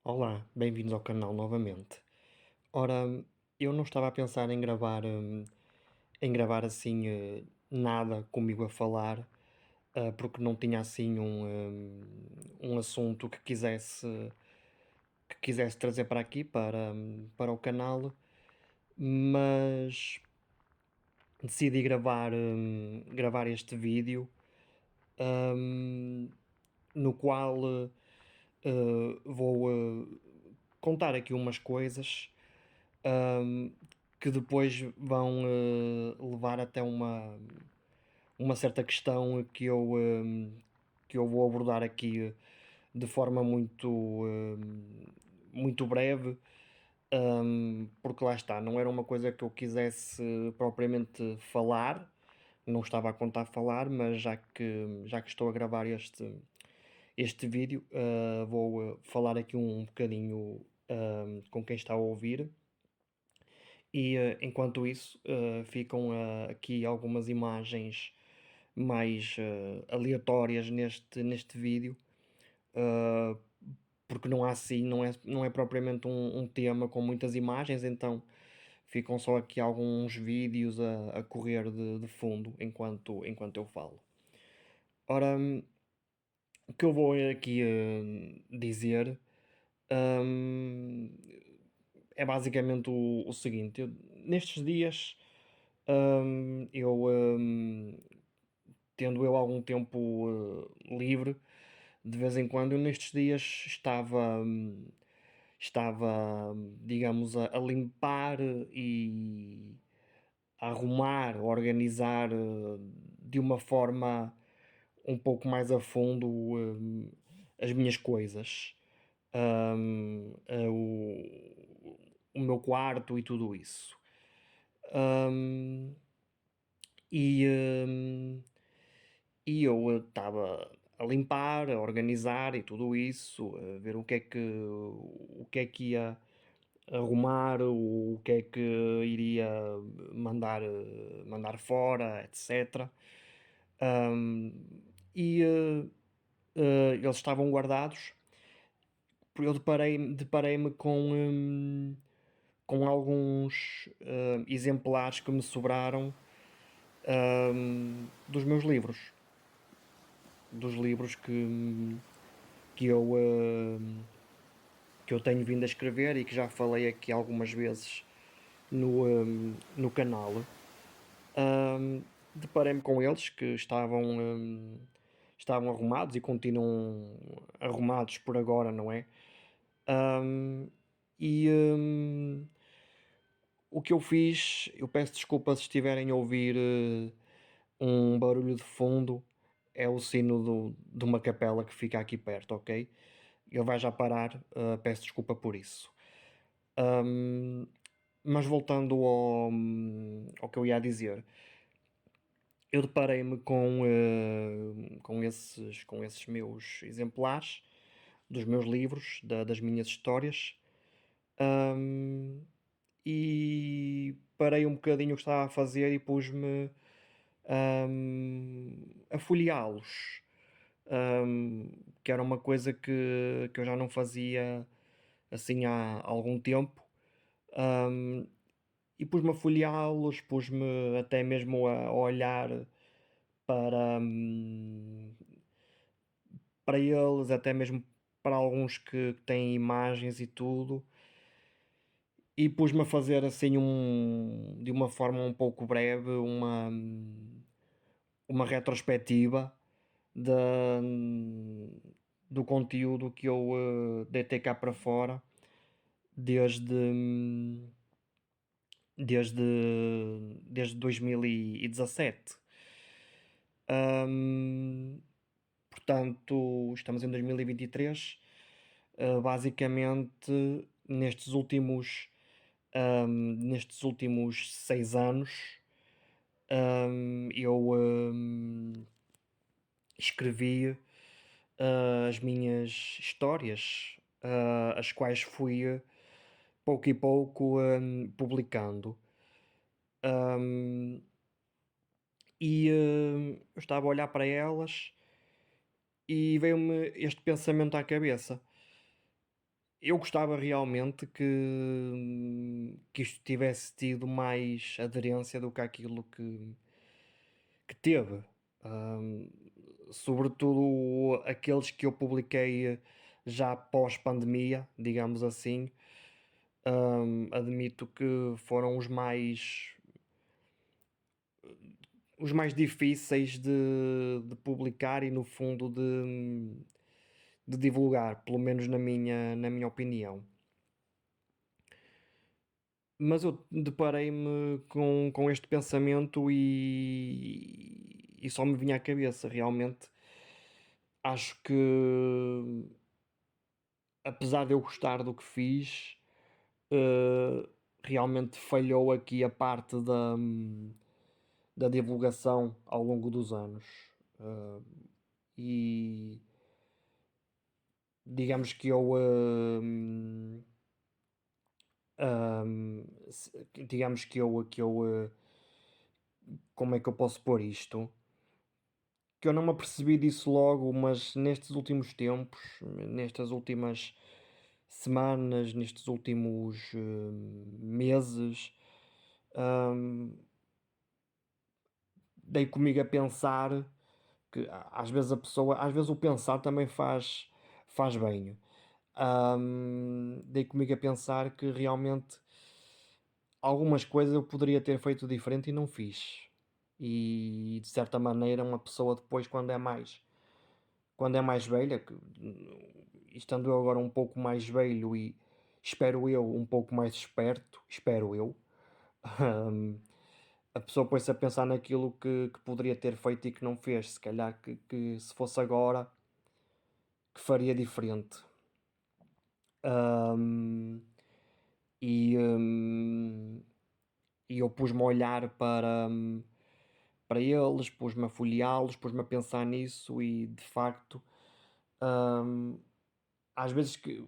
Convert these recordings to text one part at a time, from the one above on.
Olá, bem-vindos ao canal novamente. Ora, eu não estava a pensar em gravar assim nada comigo a falar, porque não tinha assim um assunto que quisesse trazer para aqui, para o canal, mas decidi gravar este vídeo, hum, no qual vou contar aqui umas coisas hum, que depois vão levar até uma certa questão que eu vou abordar aqui de forma muito breve, porque lá está, não era uma coisa que eu quisesse propriamente falar, não estava a contar falar, mas já que estou a gravar este vídeo, vou falar aqui um bocadinho com quem está a ouvir. E enquanto isso, ficam aqui algumas imagens mais aleatórias neste vídeo, uh, porque não há assim, não é propriamente um tema com muitas imagens, então ficam só aqui alguns vídeos a correr de fundo enquanto eu falo. Ora, o que eu vou aqui dizer hum, é basicamente o seguinte: nestes dias, eu, tendo eu algum tempo livre, de vez em quando, eu nestes dias estava, digamos, a limpar e a arrumar, a organizar de uma forma um pouco mais a fundo as minhas coisas, o meu quarto e tudo isso. Hum, e, hum, e eu estava a limpar, a organizar e tudo isso, a ver o que é que ia arrumar, o que é que iria mandar fora, etc. Eles estavam guardados. Eu deparei-me com alguns exemplares que me sobraram dos meus livros, dos livros que eu tenho vindo a escrever e que já falei aqui algumas vezes no canal. Deparei-me com eles que estavam arrumados e continuam arrumados por agora, não é? Hum, e o que eu fiz, eu peço desculpa se estiverem a ouvir um barulho de fundo, é o sino de uma capela que fica aqui perto, ok? Ele vai já parar, peço desculpa por isso. Hum, mas voltando ao que eu ia dizer, eu deparei-me com esses meus exemplares dos meus livros, das minhas histórias, hum, e parei um bocadinho o que estava a fazer e pus-me a folheá-los, que era uma coisa que eu já não fazia assim há algum tempo. hum, e pus-me a folheá-los, pus-me até mesmo a olhar para, para eles, até mesmo para alguns que têm imagens e tudo, e pus-me a fazer assim de uma forma um pouco breve, uma retrospectiva da, do conteúdo que eu deitei cá para fora desde, desde 2017. Hum, Portanto, estamos em 2023. Basicamente, nestes últimos 6 anos, eu escrevi as minhas histórias, as quais fui pouco e pouco publicando. Hum, e eu estava a olhar para elas e veio-me este pensamento à cabeça. eu gostava realmente que isto tivesse tido mais aderência do que aquilo que teve. Hum, Sobretudo aqueles que eu publiquei já pós-pandemia, digamos assim. Admito que foram os mais difíceis de publicar e, no fundo, de divulgar, pelo menos na minha opinião. Mas eu deparei-me com este pensamento e só me vinha à cabeça, realmente. Acho que, apesar de eu gostar do que fiz, eh, realmente falhou aqui a parte da divulgação ao longo dos anos. Eh, e digamos que eu, digamos como é que eu posso pôr isto? Que eu não me apercebi disso logo, mas nestes últimos tempos, nestas últimas semanas, nestes últimos meses, hum, dei comigo a pensar que às vezes às vezes o pensar também faz bem. Dei comigo a pensar que realmente algumas coisas eu poderia ter feito diferente e não fiz. E de certa maneira, uma pessoa depois, quando é mais velha, estando eu agora um pouco mais velho e espero eu um pouco mais esperto, espero eu, hum, a pessoa põe-se a pensar naquilo que poderia ter feito e que não fez. Se calhar que se fosse agora, que faria diferente. Hum, e, hum, e eu pus-me a olhar para eles, pus-me a folheá-los, pus-me a pensar nisso e de facto, hum, às vezes que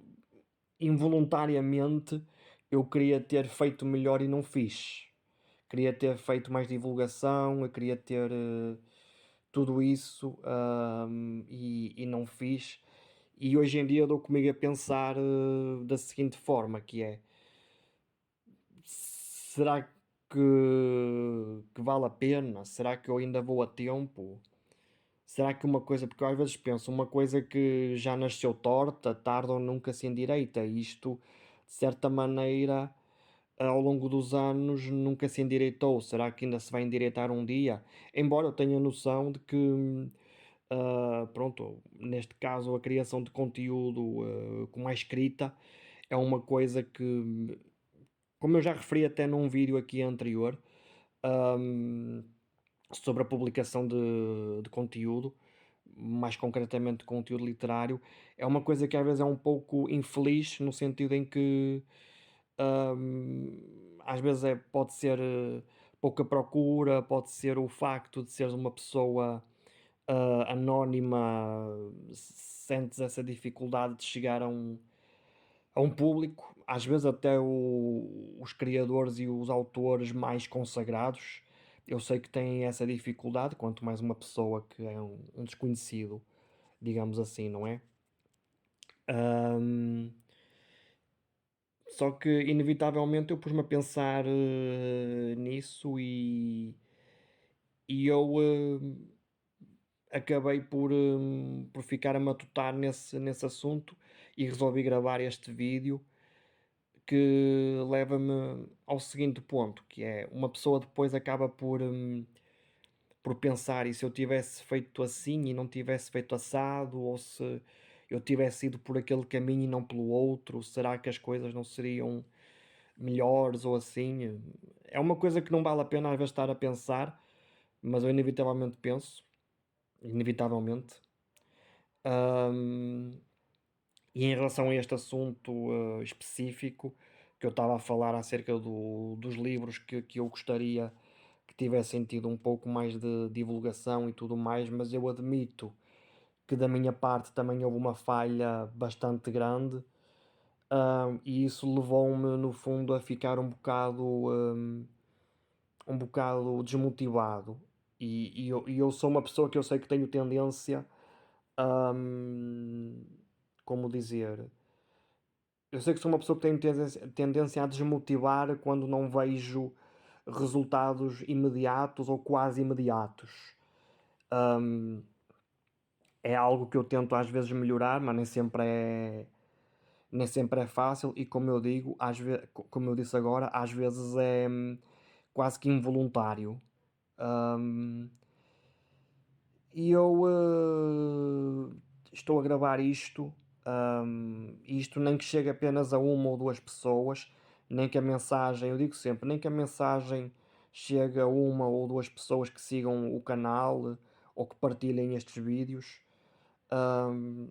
involuntariamente eu queria ter feito melhor e não fiz. Queria ter feito mais divulgação, eu queria ter tudo isso, e não fiz. E hoje em dia dou comigo a pensar da seguinte forma, que é: será que vale a pena? Será que eu ainda vou a tempo? Será que uma coisa, porque eu às vezes penso, uma coisa que já nasceu torta, tarde ou nunca se endireita. E isto, de certa maneira, ao longo dos anos nunca se endireitou. Será que ainda se vai endireitar um dia? Embora eu tenha noção de que, pronto, neste caso a criação de conteúdo, com a escrita, é uma coisa que, como eu já referi até num vídeo aqui anterior, hum, sobre a publicação de conteúdo, mais concretamente de conteúdo literário, é uma coisa que às vezes é um pouco infeliz, no sentido em que às vezes pode ser pouca procura, pode ser o facto de seres uma pessoa anónima, sentes essa dificuldade de chegar a um público, às vezes até os criadores e os autores mais consagrados, eu sei que têm essa dificuldade, quanto mais uma pessoa que é um desconhecido, digamos assim, não é? Ahm, Só que inevitavelmente eu pus-me a pensar nisso e eu acabei por ficar a matutar nesse assunto e resolvi gravar este vídeo que leva-me ao seguinte ponto, que é uma pessoa depois acaba por pensar: e se eu tivesse feito assim e não tivesse feito assado, ou se eu tivesse ido por aquele caminho e não pelo outro, será que as coisas não seriam melhores ou assim? É uma coisa que não vale a pena às vezes estar a pensar, mas eu inevitavelmente penso, inevitavelmente. Hum, E em relação a este assunto específico, que eu estava a falar acerca dos livros que eu gostaria que tivessem tido um pouco mais de divulgação e tudo mais, mas eu admito que da minha parte também houve uma falha bastante grande, e isso levou-me no fundo a ficar um bocado desmotivado. E eu sou uma pessoa que eu sei que tenho tendência, hum, como dizer, Eu sei que sou uma pessoa que tem tendência a desmotivar quando não vejo resultados imediatos ou quase imediatos. Hum, É algo que eu tento às vezes melhorar, mas nem sempre é fácil e como eu digo, como eu disse agora, às vezes é quase que involuntário. Hum, e eu estou a gravar isto, e isto nem que chegue apenas a uma ou duas pessoas, nem que a mensagem, eu digo sempre, nem que a mensagem chegue a uma ou duas pessoas que sigam o canal ou que partilhem estes vídeos. hum,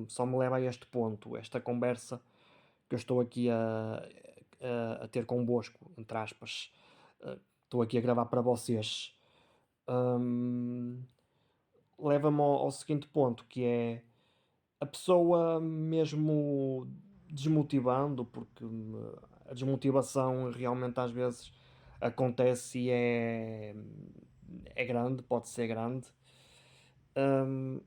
só me leva a este ponto, esta conversa que eu estou aqui a ter convosco, entre aspas. Estou aqui a gravar para vocês. Hum, Leva-me ao seguinte ponto, que é a pessoa mesmo desmotivando, porque a desmotivação realmente às vezes acontece e é grande, pode ser grande. Hum,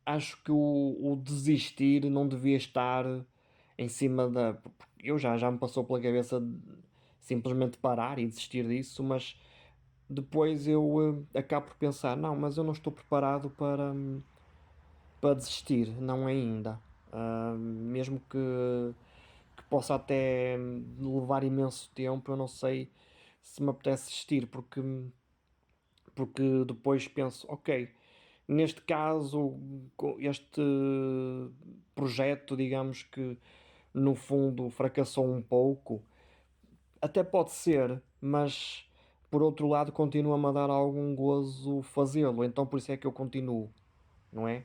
Acho que o desistir não devia estar em cima da. Porque eu já me passou pela cabeça simplesmente parar e desistir disso, mas depois eu acabo por pensar: não, mas eu não estou preparado para desistir, não ainda. Mesmo que possa até levar imenso tempo, eu não sei se me apetece desistir, porque depois penso: ok, neste caso, este projeto, digamos que no fundo fracassou um pouco, até pode ser, mas por outro lado continua-me a dar algum gozo fazê-lo, então por isso é que eu continuo, não é?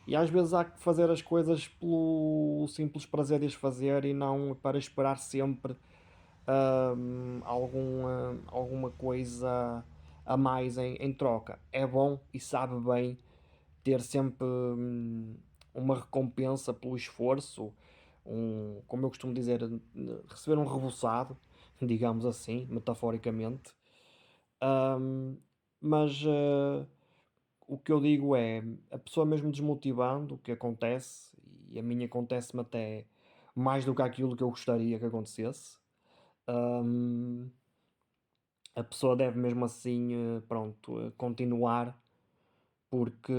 E às vezes há que fazer as coisas pelo simples prazer de as fazer e não para esperar sempre alguma coisa a mais em troca. É bom e sabe bem ter sempre uma recompensa pelo esforço, como eu costumo dizer, receber um reboçado, digamos assim, metaforicamente. Hum, mas o que eu digo é, a pessoa mesmo desmotivando, o que acontece, e a mim acontece-me até mais do que aquilo que eu gostaria que acontecesse, hum, a pessoa deve mesmo assim, pronto, continuar, porque,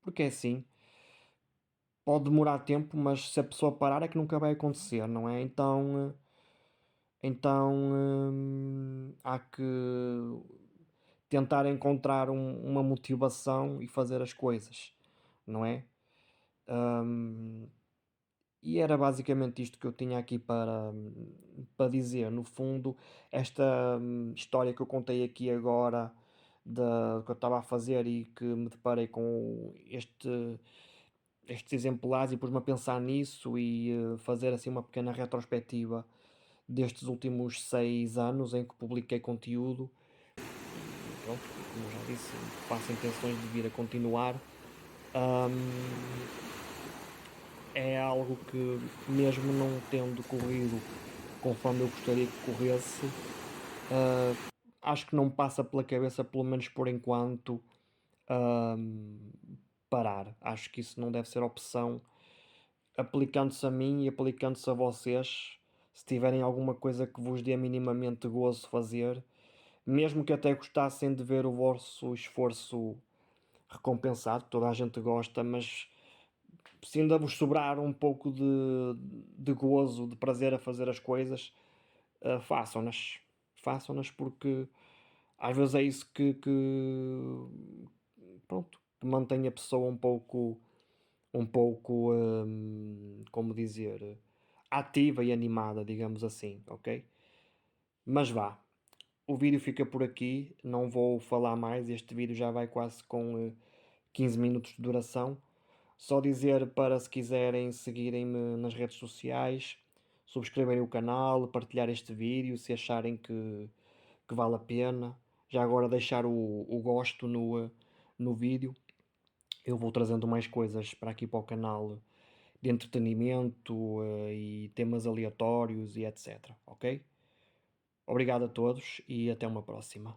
porque é assim, pode demorar tempo, mas se a pessoa parar é que nunca vai acontecer, não é? Então há que tentar encontrar uma motivação e fazer as coisas, não é? Hum, e era basicamente isto que eu tinha aqui para dizer. No fundo, esta história que eu contei aqui agora, que eu estava a fazer e que me deparei com estes exemplares e pus-me a pensar nisso e fazer assim uma pequena retrospectiva destes últimos 6 anos em que publiquei conteúdo e pronto, como eu já disse, faço intenções de vir a continuar. Hum, É algo que, mesmo não tendo corrido conforme eu gostaria que corresse, ah, acho que não me passa pela cabeça, pelo menos por enquanto, hum, parar. Acho que isso não deve ser opção. Aplicando-se a mim e aplicando-se a vocês, se tiverem alguma coisa que vos dê minimamente gozo fazer, mesmo que até gostassem de ver o vosso esforço recompensado, toda a gente gosta, mas se ainda vos sobrar um pouco de gozo, de prazer a fazer as coisas, façam-nas. Façam-nas porque às vezes é isso pronto, que mantém a pessoa um pouco, como dizer, ativa e animada, digamos assim, ok? Mas vá, o vídeo fica por aqui, não vou falar mais, este vídeo já vai quase com 15 minutos de duração. Só dizer para se quiserem seguirem-me nas redes sociais, subscreverem o canal, partilhar este vídeo se acharem que vale a pena. Já agora deixar o gosto no vídeo. Eu vou trazendo mais coisas para aqui para o canal de entretenimento e temas aleatórios e etc. Ok? Obrigado a todos e até uma próxima.